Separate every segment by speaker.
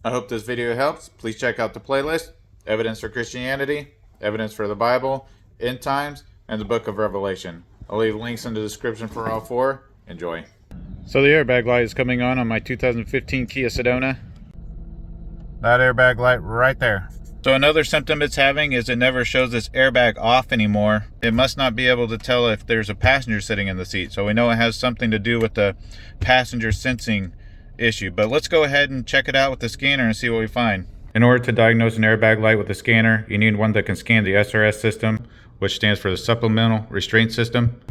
Speaker 1: I hope this video helps. Please check out the playlist: Evidence for Christianity, Evidence for the Bible, End Times, and the Book of Revelation. I'll leave links in the description for all four. Enjoy. So the airbag light is coming on my 2015 Kia Sedona. That airbag light right there. So another symptom it's having is it never shows this airbag off anymore. It must not be able to tell if there's a passenger sitting in the seat. So we know it has something to do with the passenger sensing issue. But let's go ahead and check it out with the scanner and see what we find. In order to diagnose an airbag light with a scanner, you need one that can scan the SRS system, which stands for the Supplemental Restraint System.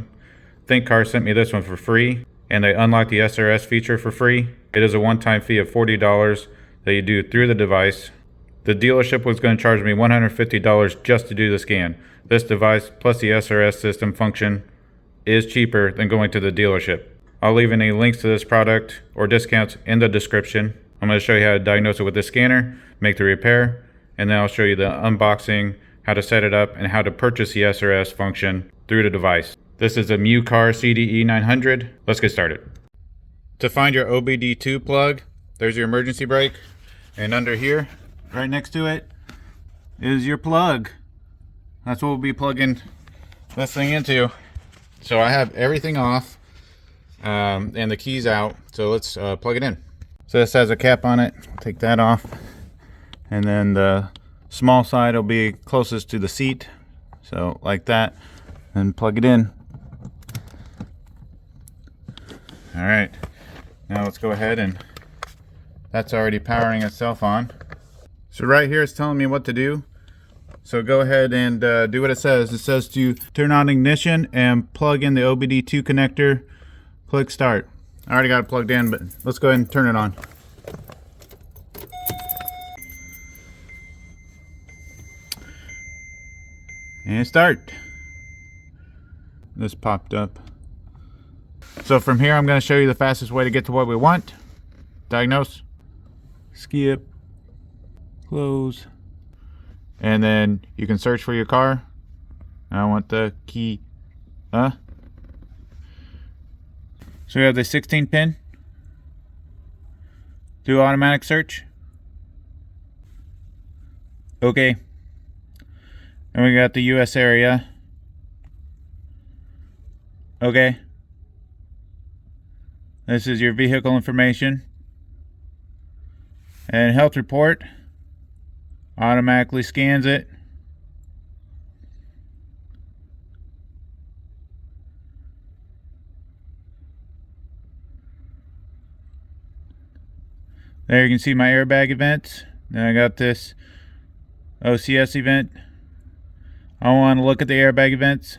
Speaker 1: Think Car sent me this one for free, and they unlocked the SRS feature for free. It is a one-time fee of $40 that you do through the device. The dealership was going to charge me $150 just to do the scan. This device plus the SRS system function is cheaper than going to the dealership. I'll leave any links to this product or discounts in the description. I'm going to show you how to diagnose it with the scanner, make the repair, and then I'll show you the unboxing, how to set it up, and how to purchase the SRS function through the device. This is a Car CDE 900. Let's get started. To find your OBD2 plug, there's your emergency brake, and under here, right next to it, is your plug. That's what we'll be plugging this thing into. So I have everything off and the keys out, so let's plug it in. So this has a cap on it. Take that off, and then the small side will be closest to the seat, so like that, and plug it in. All right, now let's go ahead, and that's already powering itself on. So right here it's telling me what to do. So go ahead and do what it says. It says to turn on ignition and plug in the OBD2 connector. Click start. I already got it plugged in, but let's go ahead and turn it on. And start. This popped up. So from here I'm going to show you the fastest way to get to what we want. Diagnose. Skip. Close. And then you can search for your car. I want the key. So we have the 16 pin. Do automatic search. Okay. And we got the US area. Okay. This is your vehicle information. And health report. Automatically scans it. There you can see my airbag events. Then I got this OCS event. I want to look at the airbag events.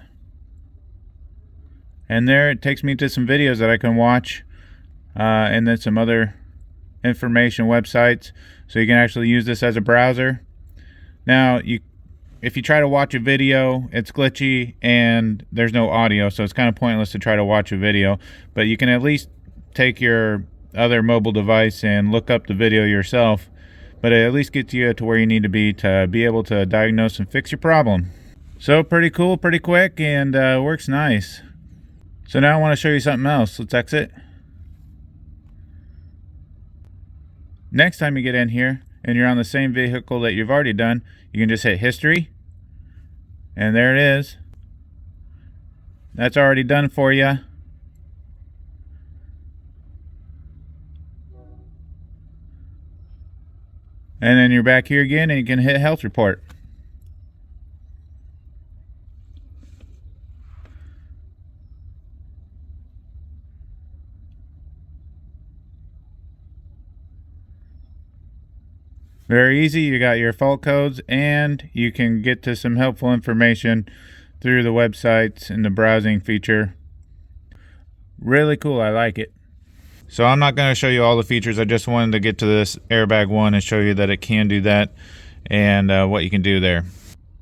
Speaker 1: And there it takes me to some videos that I can watch. And then some other information websites. So you can actually use this as a browser. Now, if you try to watch a video, it's glitchy and there's no audio, so it's kind of pointless to try to watch a video. But you can at least take your other mobile device and look up the video yourself. But it at least gets you to where you need to be able to diagnose and fix your problem. So pretty cool, pretty quick, and works nice. So now I want to show you something else. Let's exit. Next time you get in here and you're on the same vehicle that you've already done, you can just hit history, and there it is. That's already done for you. And then you're back here again and you can hit health report. Very easy. You got your fault codes, and you can get to some helpful information through the websites and the browsing feature. Really cool. I like it. So I'm not going to show you all the features. I just wanted to get to this airbag one and show you that it can do that and what you can do there.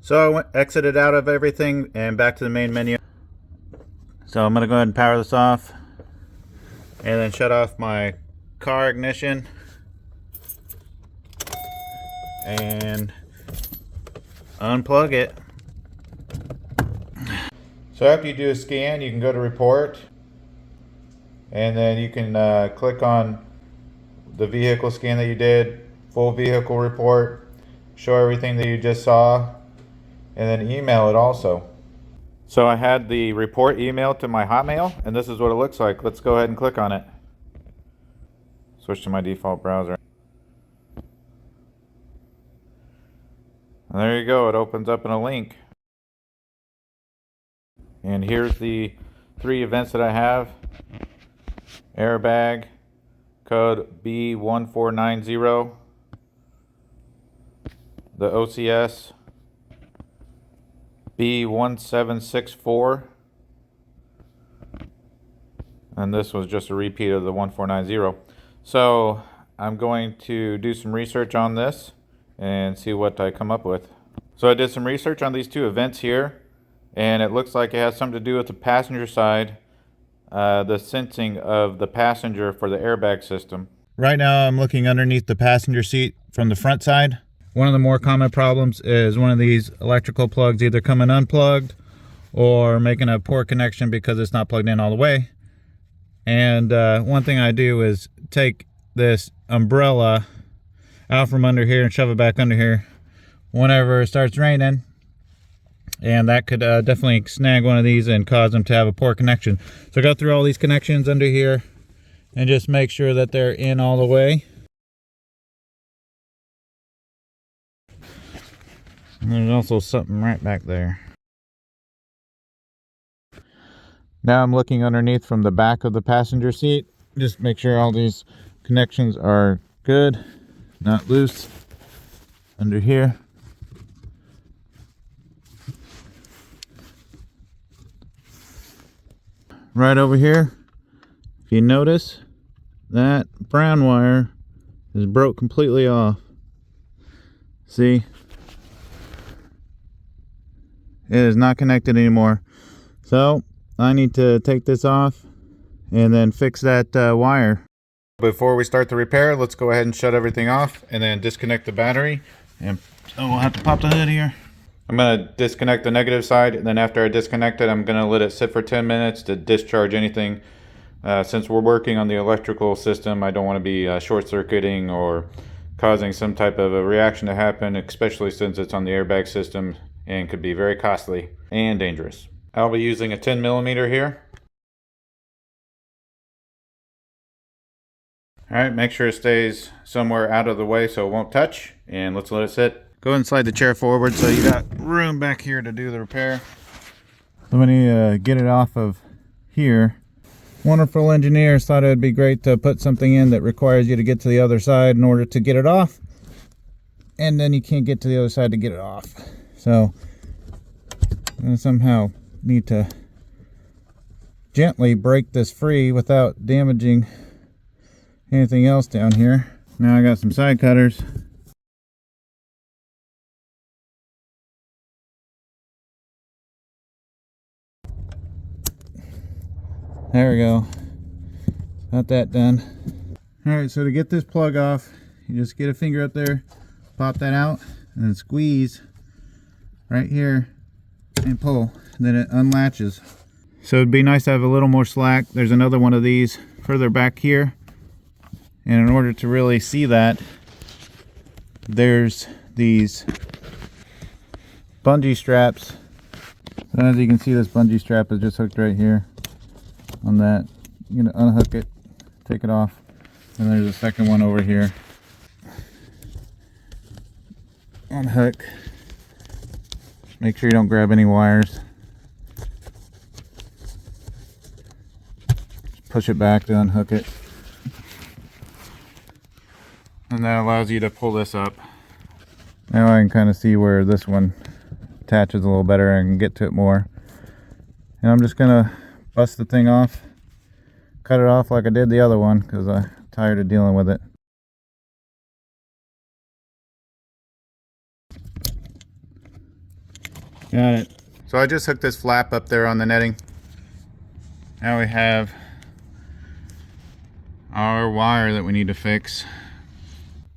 Speaker 1: So I exited out of everything and back to the main menu. So I'm going to go ahead and power this off and then shut off my car ignition. And unplug it. So after you do a scan, you can go to report, and then you can click on the vehicle scan that you did, full vehicle report, show everything that you just saw, and then email it also. So I had the report emailed to my Hotmail, and this is what it looks like. Let's go ahead and click on it. Switch to my default browser. And there you go, it opens up in a link. And here's the 3 events that I have. Airbag, code B1490, the OCS B1764, and this was just a repeat of the 1490. So I'm going to do some research on this and see what I come up with. So I did some research on these 2 events here, and it looks like it has something to do with the passenger side, the sensing of the passenger for the airbag system. Right now I'm looking underneath the passenger seat from the front side. One of the more common problems is one of these electrical plugs either coming unplugged or making a poor connection because it's not plugged in all the way. And one thing I do is take this umbrella out from under here and shove it back under here whenever it starts raining, and that could definitely snag one of these and cause them to have a poor connection. So go through all these connections under here and just make sure that they're in all the way. And there's also something right back there. Now I'm looking underneath from the back of the passenger seat. Just make sure all these connections are good, not loose. Under here. Right over here, if you notice, that brown wire is broke completely off. See? It is not connected anymore. So I need to take this off and then fix that wire. Before we start the repair, let's go ahead and shut everything off and then disconnect the battery. And so we'll have to pop the hood here. I'm going to disconnect the negative side, and then after I disconnect it, I'm going to let it sit for 10 minutes to discharge anything. Since we're working on the electrical system, I don't want to be short-circuiting or causing some type of a reaction to happen, especially since it's on the airbag system and could be very costly and dangerous. I'll be using a 10mm here. Alright, make sure it stays somewhere out of the way so it won't touch, and let's let it sit. Go ahead and slide the chair forward so you got room back here to do the repair. So when you get it off of here, wonderful engineers thought it would be great to put something in that requires you to get to the other side in order to get it off, and then you can't get to the other side to get it off. So I somehow need to gently break this free without damaging anything else down here. Now I got some side cutters. There we go. Got that done. Alright, so to get this plug off, you just get a finger up there, pop that out, and then squeeze right here and pull, and then it unlatches. So it'd be nice to have a little more slack. There's another one of these further back here, and in order to really see that, there's these bungee straps. So as you can see, this bungee strap is just hooked right here on that. You're gonna unhook it, take it off, and there's a second one over here. Unhook. Make sure you don't grab any wires. Just push it back to unhook it. And that allows you to pull this up. Now I can kind of see where this one attaches a little better and get to it more. And I'm just gonna bust the thing off, cut it off like I did the other one because I'm tired of dealing with it. Got it. So I just hooked this flap up there on the netting. Now we have our wire that we need to fix.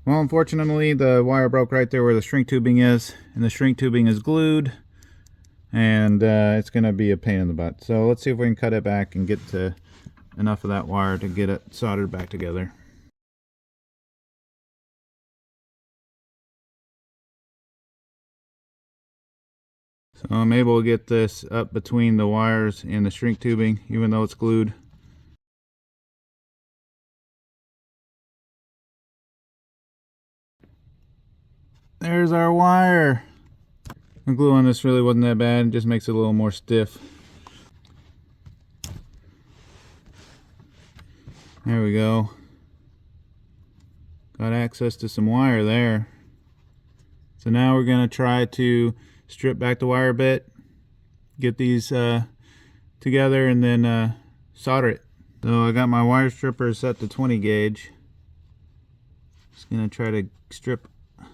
Speaker 1: Well, unfortunately the wire broke right there where the shrink tubing is, and the shrink tubing is glued, and it's gonna be a pain in the butt. So let's see if we can cut it back and get to enough of that wire to get it soldered back together. So I'm able to get this up between the wires and the shrink tubing, even though it's glued. There's our wire. The glue on this really wasn't that bad, it just makes it a little more stiff. There we go. Got access to some wire there. So now we're going to try to strip back the wire a bit, get these together, and then solder it. So I got my wire stripper set to 20 gauge. Just going to try to strip a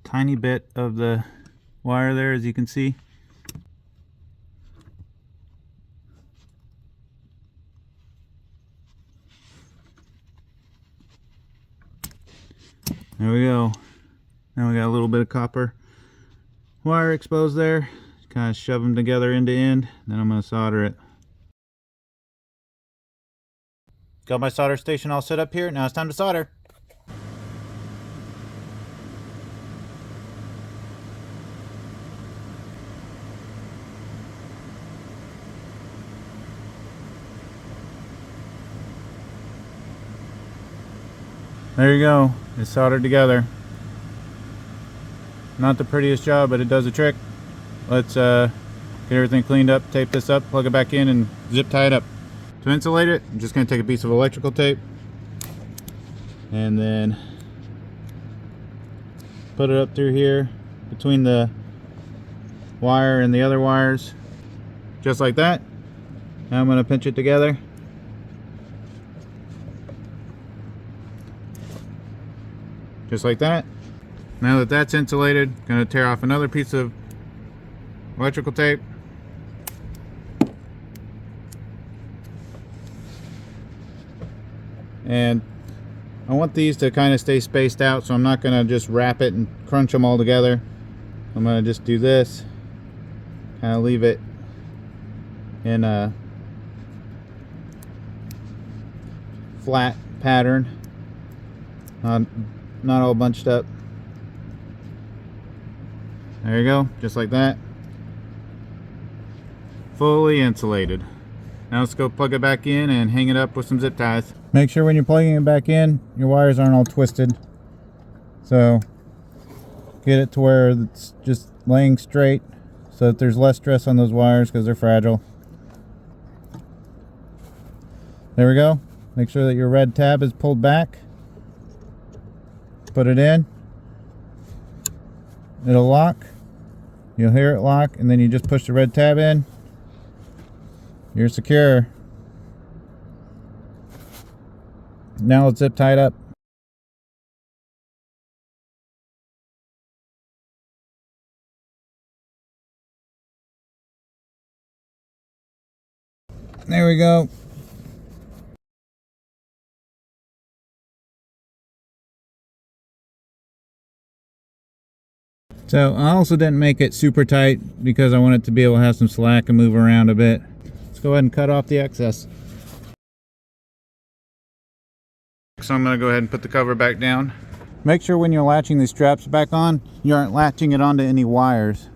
Speaker 1: tiny bit of the wire there, as you can see. There we go. Now we got a little bit of copper wire exposed there. Kind of shove them together end to end. Then I'm going to solder it. Got my solder station all set up here. Now it's time to solder. There you go. It's soldered together. Not the prettiest job, but it does the trick. Let's get everything cleaned up, tape this up, plug it back in, and zip tie it up. To insulate it, I'm just going to take a piece of electrical tape and then put it up through here between the wire and the other wires, just like that. Now I'm going to pinch it together. Just like that. Now that that's insulated, I'm going to tear off another piece of electrical tape. And I want these to kind of stay spaced out, so I'm not going to just wrap it and crunch them all together. I'm going to just do this, kind of leave it in a flat pattern, not all bunched up. There you go, just like that. Fully insulated. Now let's go plug it back in and hang it up with some zip ties. Make sure when you're plugging it back in, your wires aren't all twisted. So get it to where it's just laying straight so that there's less stress on those wires because they're fragile. There we go. Make sure that your red tab is pulled back. Put it in. It'll lock. You'll hear it lock, and then you just push the red tab in. You're secure. Now let's zip tie it up. There we go. So I also didn't make it super tight because I want it to be able to have some slack and move around a bit. Let's go ahead and cut off the excess. So I'm going to go ahead and put the cover back down. Make sure when you're latching these straps back on, you aren't latching it onto any wires.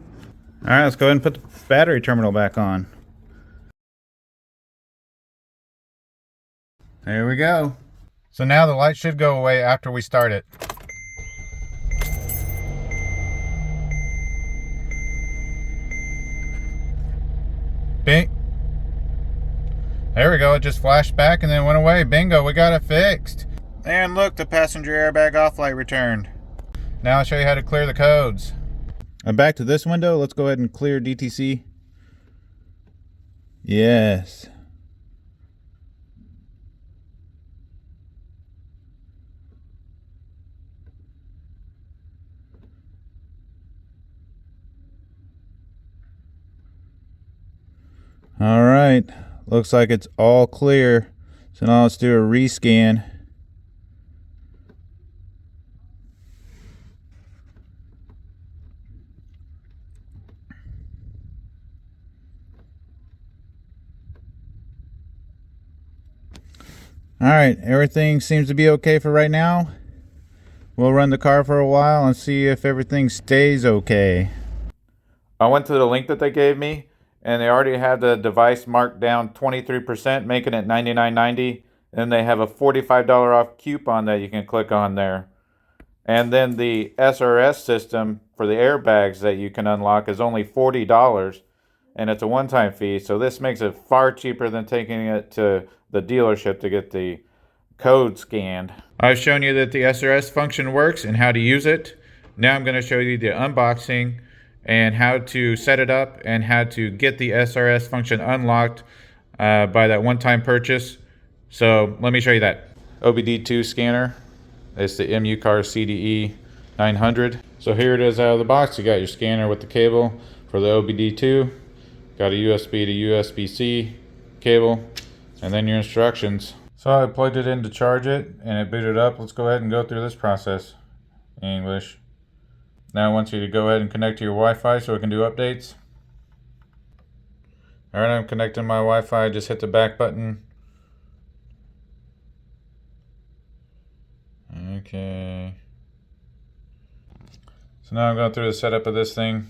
Speaker 1: Alright, let's go ahead and put the battery terminal back on. There we go. So now the light should go away after we start it. Bing. There we go, it just flashed back and then went away. Bingo, we got it fixed. And look, the passenger airbag off light returned. Now I'll show you how to clear the codes. And back to this window, let's go ahead and clear DTC. Yes. All right, looks like it's all clear. So now let's do a rescan. All right, everything seems to be okay for right now. We'll run the car for a while and see if everything stays okay. I went to the link that they gave me, and they already had the device marked down 23%, making it $99.90. And they have a $45 off coupon that you can click on there. And then the SRS system for the airbags that you can unlock is only $40, and it's a one-time fee. So this makes it far cheaper than taking it to the dealership to get the code scanned. I've shown you that the SRS function works and how to use it. Now I'm going to show you the unboxing and how to set it up and how to get the SRS function unlocked by that one-time purchase. So let me show you that. OBD2 scanner. It's the MU-Car CDE 900. So here it is out of the box. You got your scanner with the cable for the OBD2. Got a USB to USB-C cable, and then your instructions. So I plugged it in to charge it, and it booted up. Let's go ahead and go through this process in English. Now I want you to go ahead and connect to your Wi-Fi so it can do updates. Alright, I'm connecting my Wi-Fi. Just hit the back button. Okay. So now I'm going through the setup of this thing.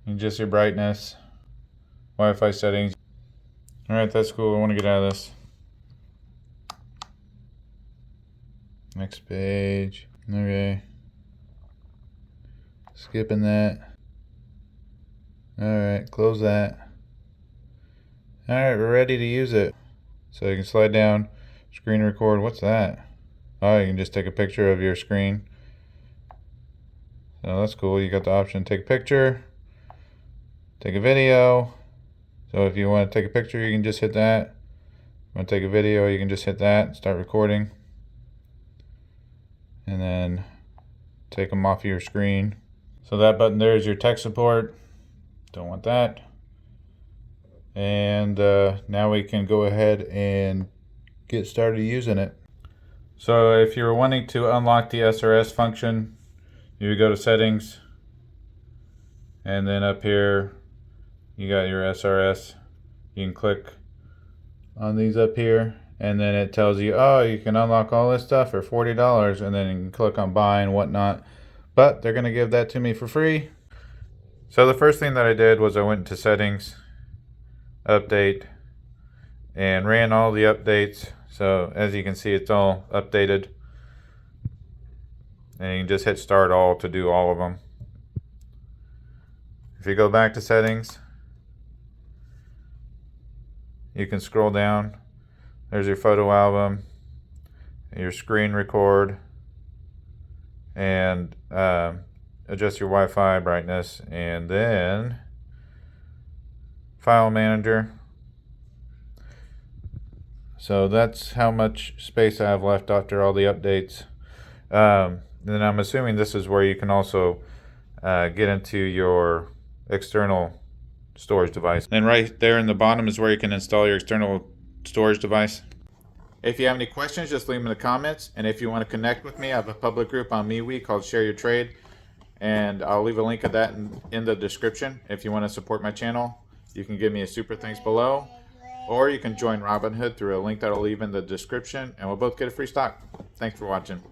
Speaker 1: And just your brightness, Wi-Fi settings. Alright, that's cool. I want to get out of this. Next page. Okay. Skipping that. Alright, close that. Alright, we're ready to use it. So you can slide down, screen record. What's that? Oh, you can just take a picture of your screen. So that's cool. You got the option to take a picture, take a video. So if you want to take a picture, you can just hit that. If you want to take a video, you can just hit that, start recording. And then take them off of your screen. So that button there is your tech support. Don't want that. And now we can go ahead and get started using it. So if you're wanting to unlock the SRS function, you would go to settings, and then up here you got your SRS. You can click on these up here, and then it tells you, oh, you can unlock all this stuff for $40, and then you can click on buy and whatnot. But they're going to give that to me for free. So the first thing that I did was I went into settings, update, and ran all the updates. So as you can see, it's all updated, and you can just hit start all to do all of them. If you go back to settings, you can scroll down. There's your photo album, your screen record, and adjust your Wi-Fi brightness, and then file manager. So that's how much space I have left after all the updates. Then I'm assuming this is where you can also get into your external storage device. And right there in the bottom is where you can install your external storage device. If you have any questions, just leave them in the comments. And if you want to connect with me, I have a public group on MeWe called Share Your Trade. And I'll leave a link of that in the description. If you want to support my channel, you can give me a super thanks below. Or you can join Robinhood through a link that I'll leave in the description. And we'll both get a free stock. Thanks for watching.